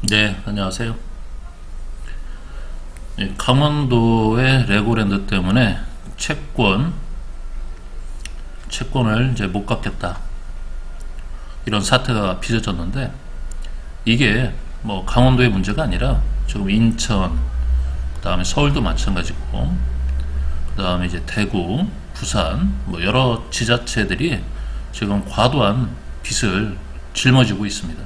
네, 안녕하세요. 강원도의 레고랜드 때문에 채권을 이제 못 갚겠다. 이런 사태가 빚어졌는데, 이게 뭐 강원도의 문제가 아니라 지금 인천, 그 다음에 서울도 마찬가지고, 그 다음에 이제 대구, 부산, 뭐 여러 지자체들이 지금 과도한 빚을 짊어지고 있습니다.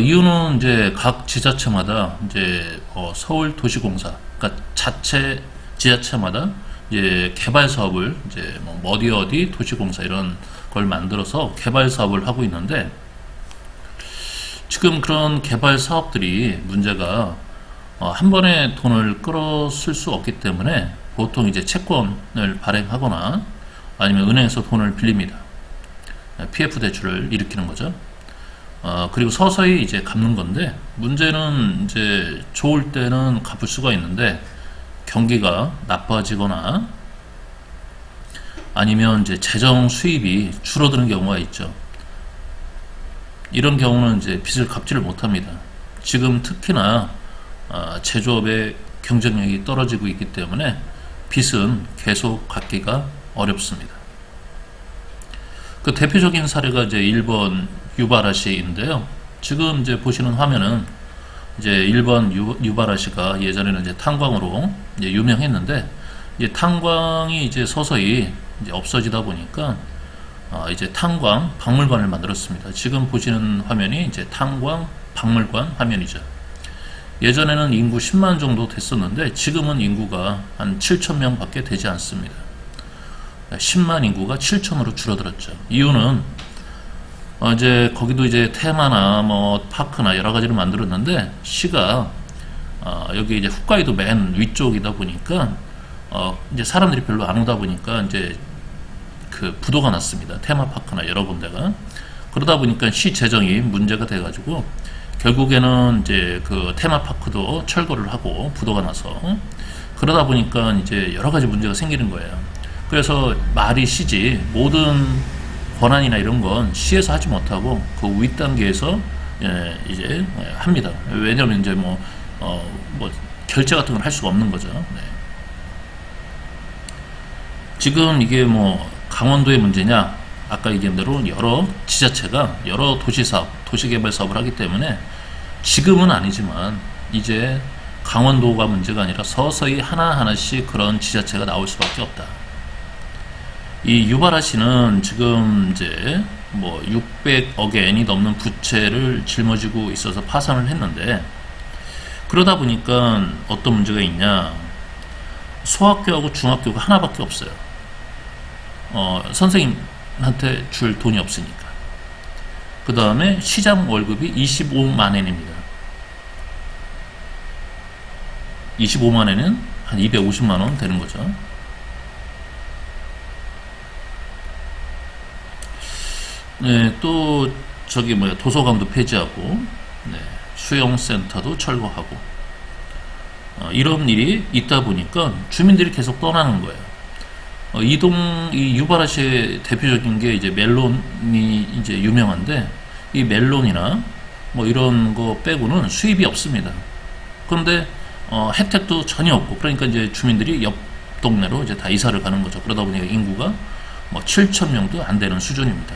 이유는 이제 각 지자체마다 이제 서울도시공사, 그러니까 자체 지자체마다 이제 개발 사업을 이제 뭐 어디 도시공사 이런 걸 만들어서 개발 사업을 하고 있는데, 지금 그런 개발 사업들이 문제가 한 번에 돈을 끌어 쓸 수 없기 때문에 보통 이제 채권을 발행하거나 아니면 은행에서 돈을 빌립니다. PF 대출을 일으키는 거죠. 그리고 서서히 이제 갚는 건데, 문제는 이제 좋을 때는 갚을 수가 있는데 경기가 나빠지거나 아니면 이제 재정 수입이 줄어드는 경우가 있죠. 이런 경우는 이제 빚을 갚지를 못합니다. 지금 특히나 제조업의 경쟁력이 떨어지고 있기 때문에 빚은 계속 갚기가 어렵습니다. 그 대표적인 사례가 이제 일본 유바라시인데요. 지금 이제 보시는 화면은 이제 일본 유바라시가 예전에는 이제 탄광으로 이제 유명했는데, 이제 탄광이 이제 서서히 이제 없어지다 보니까 이제 탄광 박물관을 만들었습니다. 지금 보시는 화면이 이제 탄광 박물관 화면이죠. 예전에는 인구 10만 정도 됐었는데 지금은 인구가 한 7천 명 밖에 되지 않습니다. 10만 인구가 7천으로 줄어들었죠. 이유는 이제 거기도 이제 테마나 뭐 파크나 여러 가지를 만들었는데, 시가 여기 이제 홋카이도 맨 위쪽이다 보니까 이제 사람들이 별로 안 오다 보니까 이제 그 부도가 났습니다. 테마파크나 여러 군데가. 그러다 보니까 시 재정이 문제가 돼가지고 결국에는 이제 그 테마파크도 철거를 하고 부도가 나서, 그러다 보니까 이제 여러 가지 문제가 생기는 거예요. 그래서 말이 시지, 모든 권한이나 이런 건 시에서 하지 못하고 그 윗단계에서 이제 합니다. 왜냐면 이제 뭐 결제 같은 걸 할 수가 없는 거죠. 네. 지금 이게 뭐 강원도의 문제냐? 아까 얘기한 대로 여러 지자체가 여러 도시사업, 도시개발 사업을 하기 때문에 지금은 아니지만 이제 강원도가 문제가 아니라 서서히 하나하나씩 그런 지자체가 나올 수밖에 없다. 이 유바라시는 지금 이제 뭐 600억 엔이 넘는 부채를 짊어지고 있어서 파산을 했는데, 그러다 보니까 어떤 문제가 있냐? 소학교하고 중학교가 하나밖에 없어요. 선생님한테 줄 돈이 없으니까. 그 다음에 시장 월급이 25만 엔입니다. 25만 엔은 한 250만 원 되는 거죠. 네, 또 저기 뭐야, 도서관도 폐지하고, 네, 수영센터도 철거하고, 이런 일이 있다 보니까 주민들이 계속 떠나는 거예요. 이 유바라시의 대표적인 게 이제 멜론이 이제 유명한데, 이 멜론이나 뭐 이런 거 빼고는 수입이 없습니다. 그런데 혜택도 전혀 없고, 그러니까 이제 주민들이 옆 동네로 이제 다 이사를 가는 거죠. 그러다 보니까 인구가 뭐 7천 명도 안 되는 수준입니다.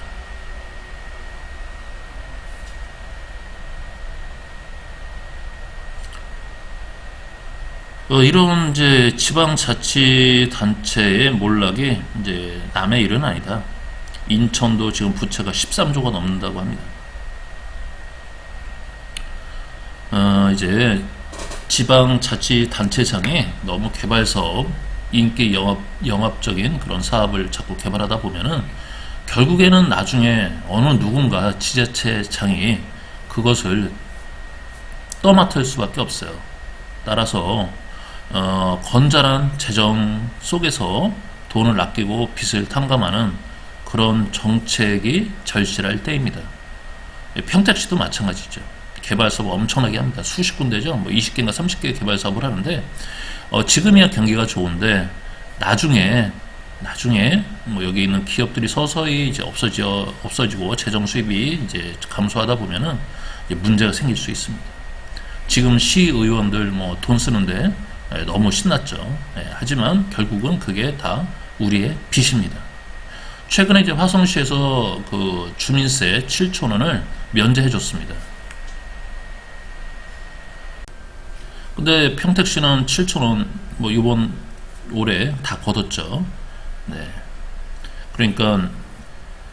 이런 이제 지방자치단체의 몰락이 이제 남의 일은 아니다. 인천도 지금 부채가 13조가 넘는다고 합니다. 이제 지방자치단체장이 너무 개발사업, 인기 영합적인 그런 사업을 자꾸 개발하다 보면은 결국에는 나중에 어느 누군가 지자체장이 그것을 떠맡을 수밖에 없어요. 따라서 건전한 재정 속에서 돈을 아끼고 빚을 탕감하는 그런 정책이 절실할 때입니다. 평택시도 마찬가지죠. 개발 사업 엄청나게 합니다. 수십 군데죠. 뭐 20개인가 30개 개발 사업을 하는데 지금이야 경기가 좋은데 나중에 나중에 뭐 여기 있는 기업들이 서서히 이제 없어지고 재정 수입이 이제 감소하다 보면은 이제 문제가 생길 수 있습니다. 지금 시의원들 뭐 돈 쓰는데 너무 신났죠. 하지만 결국은 그게 다 우리의 빚입니다. 최근에 이제 화성시에서 그 주민세 7천 원을 면제해 줬습니다. 근데 평택시는 7천 원 뭐 이번 올해 다 걷었죠. 네. 그러니까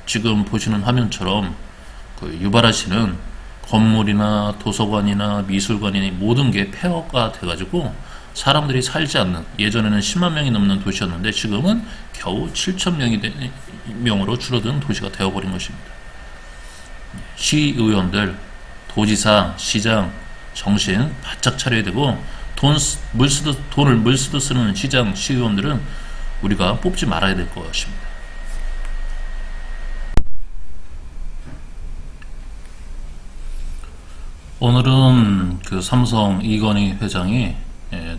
지금 보시는 화면처럼 그 유발하시는 건물이나 도서관이나 미술관이나 모든 게 폐허가 돼가지고 사람들이 살지 않는, 예전에는 10만 명이 넘는 도시였는데 지금은 겨우 7천 명으로 줄어든 도시가 되어버린 것입니다. 시의원들, 도지사, 시장 정신 바짝 차려야 되고 돈을 물 쓰듯 쓰는 시장, 시의원들은 우리가 뽑지 말아야 될 것입니다. 오늘은 그 삼성 이건희 회장이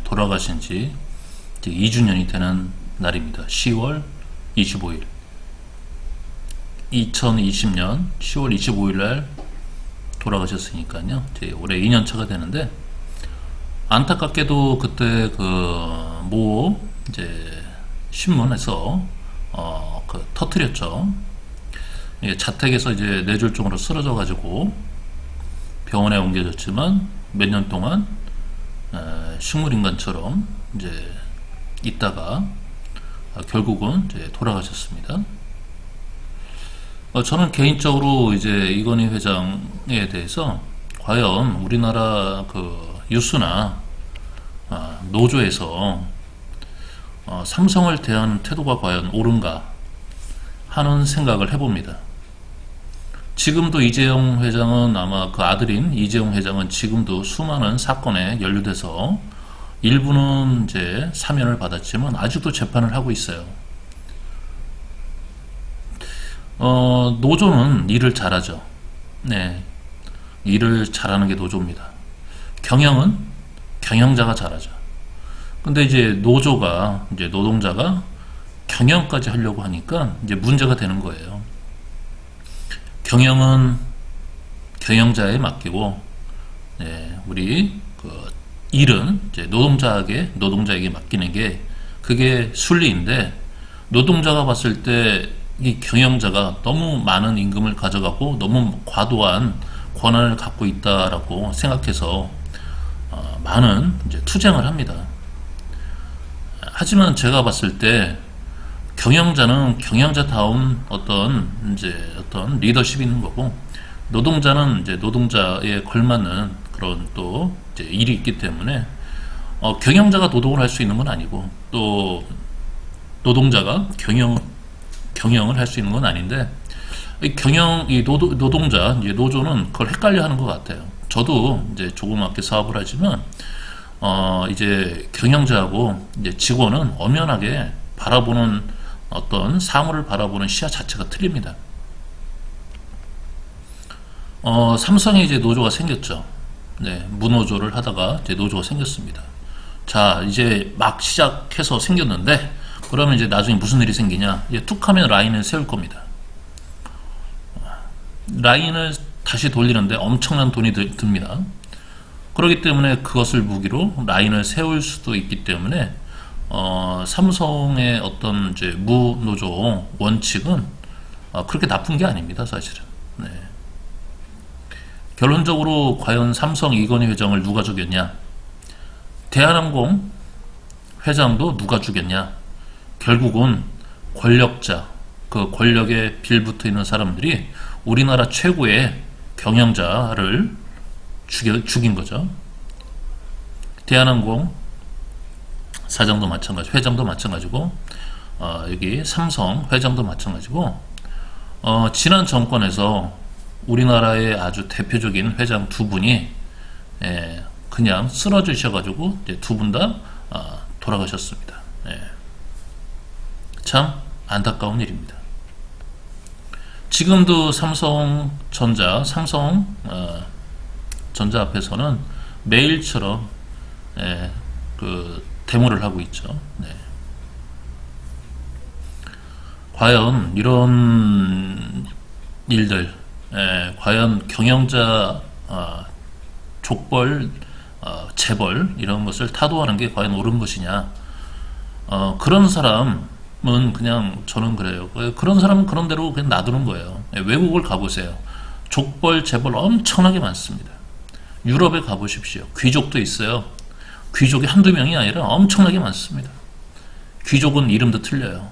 돌아가신 지 이제 2주년이 되는 날입니다. 10월 25일. 2020년 10월 25일 날 돌아가셨으니까요. 이제 올해 2년 차가 되는데, 안타깝게도 그때 그 모 이제 신문에서 터뜨렸죠. 자택에서 이제 뇌졸중으로 쓰러져 가지고 병원에 옮겨졌지만 몇 년 동안 식물인간처럼 이제 있다가 결국은 이제 돌아가셨습니다. 저는 개인적으로 이제 이건희 회장에 대해서 과연 우리나라 그 유수나 노조에서 삼성을 대하는 태도가 과연 옳은가 하는 생각을 해봅니다. 지금도 이재용 회장은, 아마 그 아들인 이재용 회장은 지금도 수많은 사건에 연루돼서 일부는 이제 사면을 받았지만 아직도 재판을 하고 있어요. 노조는 일을 잘하죠. 네. 일을 잘하는 게 노조입니다. 경영은 경영자가 잘하죠. 근데 이제 노조가, 이제 노동자가 경영까지 하려고 하니까 이제 문제가 되는 거예요. 경영은 경영자에 맡기고, 네, 우리 그 일은 이제 노동자에게 맡기는 게 그게 순리인데, 노동자가 봤을 때 이 경영자가 너무 많은 임금을 가져가고 너무 과도한 권한을 갖고 있다라고 생각해서 많은 이제 투쟁을 합니다. 하지만 제가 봤을 때 경영자는 경영자다운 어떤 리더십이 있는 거고, 노동자는 이제 노동자에 걸맞는 그런 또 이제 일이 있기 때문에 경영자가 노동을 할 수 있는 건 아니고, 또 노동자가 경영을 할 수 있는 건 아닌데, 이 노동자, 이제 노조는 그걸 헷갈려 하는 것 같아요. 저도 이제 조그맣게 사업을 하지만, 이제 경영자하고 이제 직원은 엄연하게 바라보는 어떤 사물을 바라보는 시야 자체가 틀립니다. 삼성에 이제 노조가 생겼죠. 네, 무노조를 하다가 이제 노조가 생겼습니다. 자, 이제 막 시작해서 생겼는데, 그러면 이제 나중에 무슨 일이 생기냐? 이제 툭 하면 라인을 세울 겁니다. 라인을 다시 돌리는데 엄청난 돈이 듭니다. 그렇기 때문에 그것을 무기로 라인을 세울 수도 있기 때문에 삼성의 어떤 이제 무노조 원칙은 그렇게 나쁜 게 아닙니다, 사실은. 네. 결론적으로 과연 삼성 이건희 회장을 누가 죽였냐? 대한항공 회장도 누가 죽였냐? 결국은 권력자, 그 권력에 빌붙어 있는 사람들이 우리나라 최고의 경영자를 죽인 거죠. 대한항공 사장도 마찬가지, 회장도 마찬가지고, 여기 삼성 회장도 마찬가지고, 지난 정권에서 우리나라의 아주 대표적인 회장 두 분이 그냥 쓰러지셔가지고 두 분 다 돌아가셨습니다. 참 안타까운 일입니다. 지금도 삼성전자 앞에서는 매일처럼 그 데모를 하고 있죠. 네. 과연 이런 일들, 과연 경영자 족벌, 재벌 이런 것을 타도하는 게 과연 옳은 것이냐? 그런 사람은 그냥 저는 그래요. 그런 사람은 그런 대로 그냥 놔두는 거예요. 외국을 가보세요. 족벌, 재벌 엄청나게 많습니다. 유럽에 가보십시오. 귀족도 있어요. 귀족이 한두 명이 아니라 엄청나게 많습니다. 귀족은 이름도 틀려요.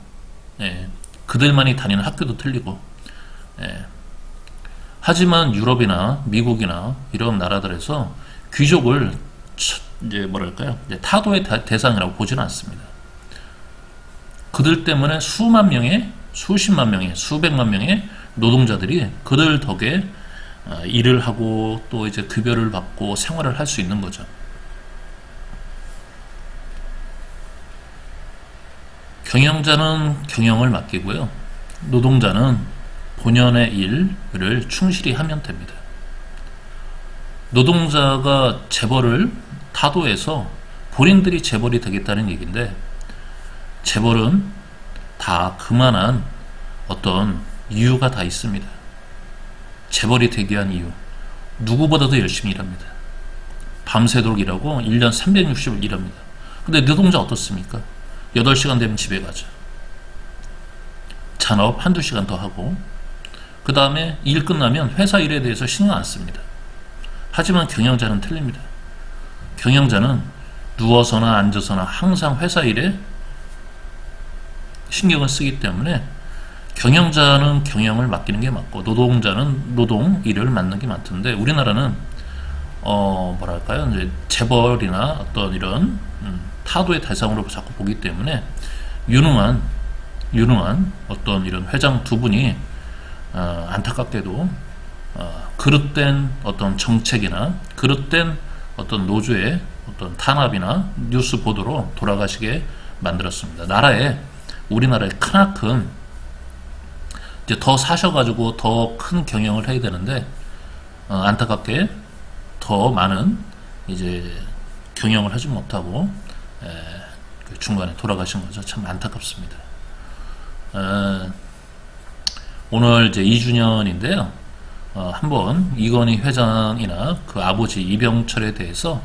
그들만이 다니는 학교도 틀리고. 하지만 유럽이나 미국이나 이런 나라들에서 귀족을 이제 뭐랄까요? 이제 타도의 대상이라고 보지는 않습니다. 그들 때문에 수만 명의, 수십만 명의, 수백만 명의 노동자들이 그들 덕에 일을 하고 또 이제 급여를 받고 생활을 할 수 있는 거죠. 경영자는 경영을 맡기고요. 노동자는 본연의 일을 충실히 하면 됩니다. 노동자가 재벌을 타도해서 본인들이 재벌이 되겠다는 얘기인데, 재벌은 다 그만한 어떤 이유가 다 있습니다. 재벌이 되기 위한 이유. 누구보다도 열심히 일합니다. 밤새도록 일하고 1년 360일 일합니다. 근데 노동자 어떻습니까? 8시간 되면 집에 가죠. 잔업 한두 시간 더 하고 그 다음에 일 끝나면 회사 일에 대해서 신경 안 씁니다. 하지만 경영자는 틀립니다. 경영자는 누워서나 앉아서나 항상 회사 일에 신경을 쓰기 때문에 경영자는 경영을 맡기는 게 맞고 노동자는 노동 일을 맡는 게 맞던데, 우리나라는 뭐랄까요, 이제 재벌이나 어떤 이런 타도의 대상으로 자꾸 보기 때문에 유능한 어떤 이런 회장 두 분이 안타깝게도 그릇된 어떤 정책이나 그릇된 어떤 노조의 어떤 탄압이나 뉴스 보도로 돌아가시게 만들었습니다. 우리나라에 크나큰 이제 더 사셔가지고 더 큰 경영을 해야 되는데, 안타깝게 더 많은 이제 경영을 하지 못하고 그 중간에 돌아가신 거죠. 참 안타깝습니다. 오늘 이제 2주년인데요. 한번 이건희 회장이나 그 아버지 이병철에 대해서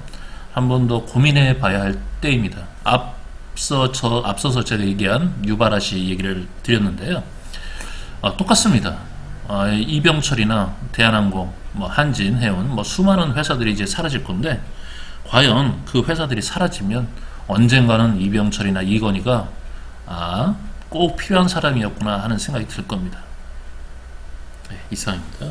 한 번 더 고민해 봐야 할 때입니다. 앞서서 제가 얘기한 유바라 씨 얘기를 드렸는데요. 똑같습니다. 이병철이나 대한항공, 한진, 해운, 수많은 회사들이 이제 사라질 건데, 과연 그 회사들이 사라지면 언젠가는 이병철이나 이건희가 꼭 필요한 사람이었구나 하는 생각이 들 겁니다. 네, 이상입니다.